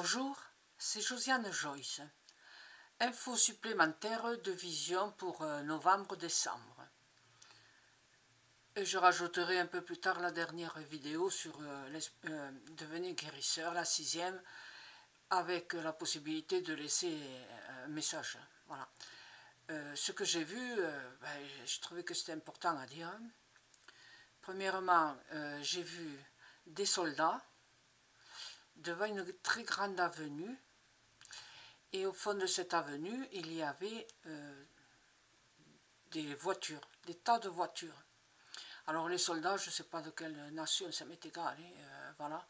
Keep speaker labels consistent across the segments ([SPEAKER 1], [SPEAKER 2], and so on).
[SPEAKER 1] Bonjour, c'est Josiane Joyce. Info supplémentaire de vision pour novembre-décembre. Je rajouterai un peu plus tard la dernière vidéo sur devenir guérisseur, la 6e, avec la possibilité de laisser un message. Voilà. Ce que j'ai vu, je trouvais que c'était important à dire. Premièrement, j'ai vu des soldats devant une très grande avenue. Et au fond de cette avenue, il y avait des voitures, des tas de voitures. Alors les soldats, je ne sais pas de quelle nation, ça m'est égal, voilà,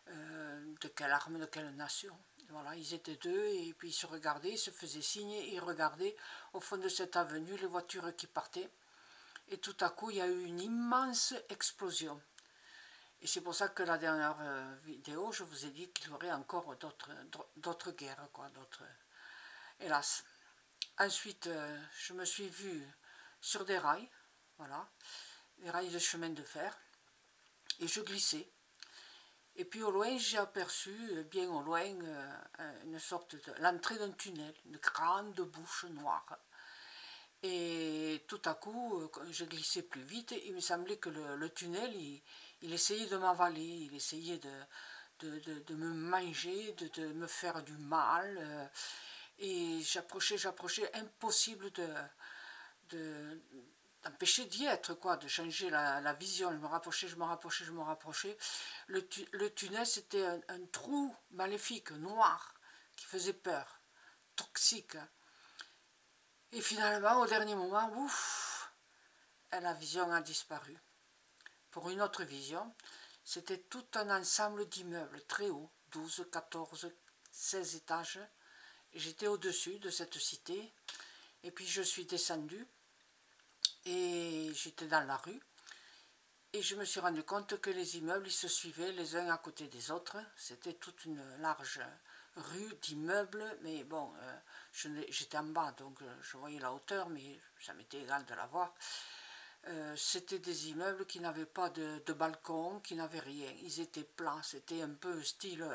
[SPEAKER 1] de quelle arme, de quelle nation. Voilà, ils étaient deux et puis ils se regardaient, ils se faisaient signe, et ils regardaient au fond de cette avenue les voitures qui partaient. Et tout à coup, il y a eu une immense explosion. Et c'est pour ça que la dernière vidéo, je vous ai dit qu'il y aurait encore d'autres guerres, quoi, d'autres... Hélas. Ensuite, je me suis vue sur des rails, voilà, des rails de chemin de fer, et je glissais. Et puis au loin, j'ai aperçu, bien au loin, une sorte de l'entrée d'un tunnel, une grande bouche noire. Et tout à coup, quand je glissais plus vite, il me semblait que le tunnel, il essayait de m'avaler, il essayait de me manger, de me faire du mal. Et j'approchais, impossible d'empêcher d'y être, quoi, de changer la vision. Je me rapprochais. Le tunnel, c'était un trou maléfique, noir, qui faisait peur, toxique. Et finalement, au dernier moment, ouf, la vision a disparu. Pour une autre vision, c'était tout un ensemble d'immeubles très hauts, 12, 14, 16 étages. J'étais au-dessus de cette cité, et puis je suis descendue, et j'étais dans la rue, et je me suis rendu compte que les immeubles, ils se suivaient les uns à côté des autres. C'était toute une large rue d'immeubles, mais bon, j'étais en bas, donc je voyais la hauteur, mais ça m'était égal de la voir. C'était des immeubles qui n'avaient pas de balcon, qui n'avaient rien. Ils étaient plats, c'était un peu style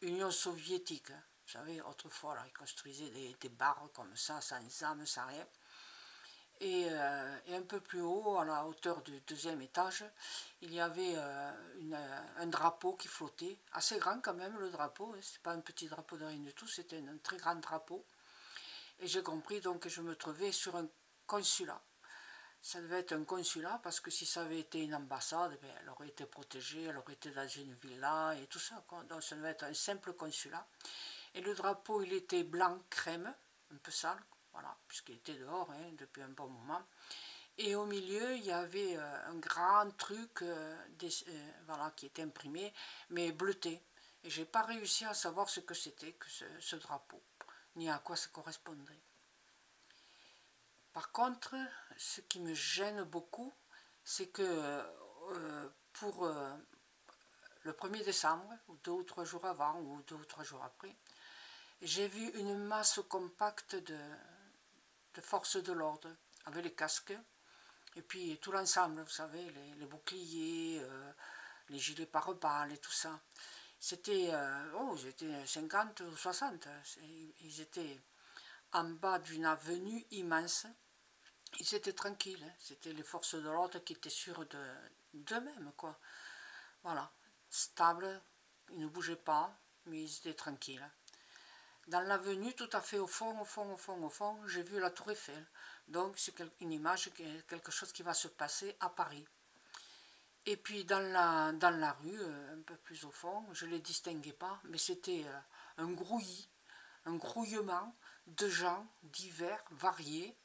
[SPEAKER 1] Union soviétique. Vous savez, autrefois, là, ils construisaient des barres comme ça, sans âme, sans rien. Et un peu plus haut, à la hauteur du deuxième étage, il y avait un drapeau qui flottait, assez grand quand même le drapeau, hein, c'est pas un petit drapeau de rien du tout, c'était un très grand drapeau. Et j'ai compris donc que je me trouvais sur un consulat. Ça devait être un consulat parce que si ça avait été une ambassade, ben, elle aurait été protégée, elle aurait été dans une villa et tout ça, quoi. Donc ça devait être un simple consulat. Et le drapeau, il était blanc crème, un peu sale, voilà, puisqu'il était dehors hein, depuis un bon moment. Et au milieu, il y avait un grand truc voilà, qui était imprimé, mais bleuté. Et je n'ai pas réussi à savoir ce que c'était que ce drapeau, ni à quoi ça correspondrait. Par contre, ce qui me gêne beaucoup, c'est que pour le 1er décembre, ou 2 ou 3 jours avant, ou 2 ou 3 jours après, j'ai vu une masse compacte de forces de l'ordre, avec les casques, et puis tout l'ensemble, vous savez, les boucliers, les gilets pare-balles et tout ça. C'était, ils étaient 50 ou 60, ils étaient en bas d'une avenue immense. Ils étaient tranquilles, hein. C'était les forces de l'ordre qui étaient sûres d'eux-mêmes, quoi. Voilà, stables, ils ne bougeaient pas, mais ils étaient tranquilles. Dans l'avenue, tout à fait au fond, j'ai vu la tour Eiffel. Donc c'est une image, quelque chose qui va se passer à Paris. Et puis dans la rue, un peu plus au fond, je ne les distinguais pas, mais c'était un grouillis, un grouillement de gens divers, variés,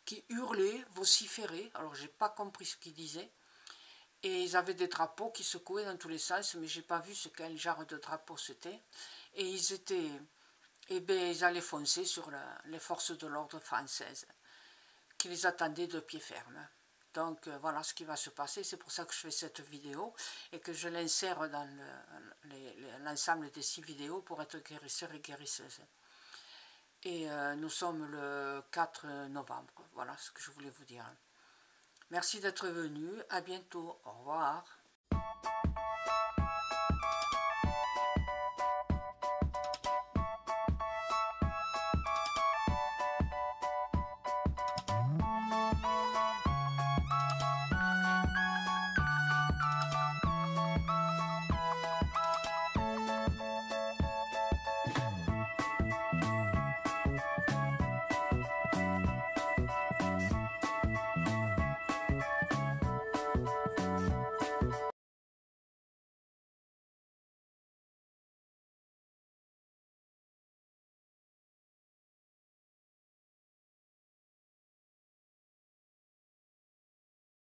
[SPEAKER 1] qui hurlaient, vociféraient. Alors j'ai pas compris ce qu'ils disaient. Et ils avaient des drapeaux qui secouaient dans tous les sens, mais j'ai pas vu quel genre de drapeau c'était. Et ils étaient, eh bien, ils allaient foncer sur les forces de l'ordre françaises, qui les attendaient de pied ferme. Donc voilà ce qui va se passer, c'est pour ça que je fais cette vidéo et que je l'insère dans l'ensemble des 6 vidéos pour être guérisseur et guérisseuse. Et nous sommes le 4 novembre, voilà ce que je voulais vous dire. Merci d'être venu, à bientôt, au revoir.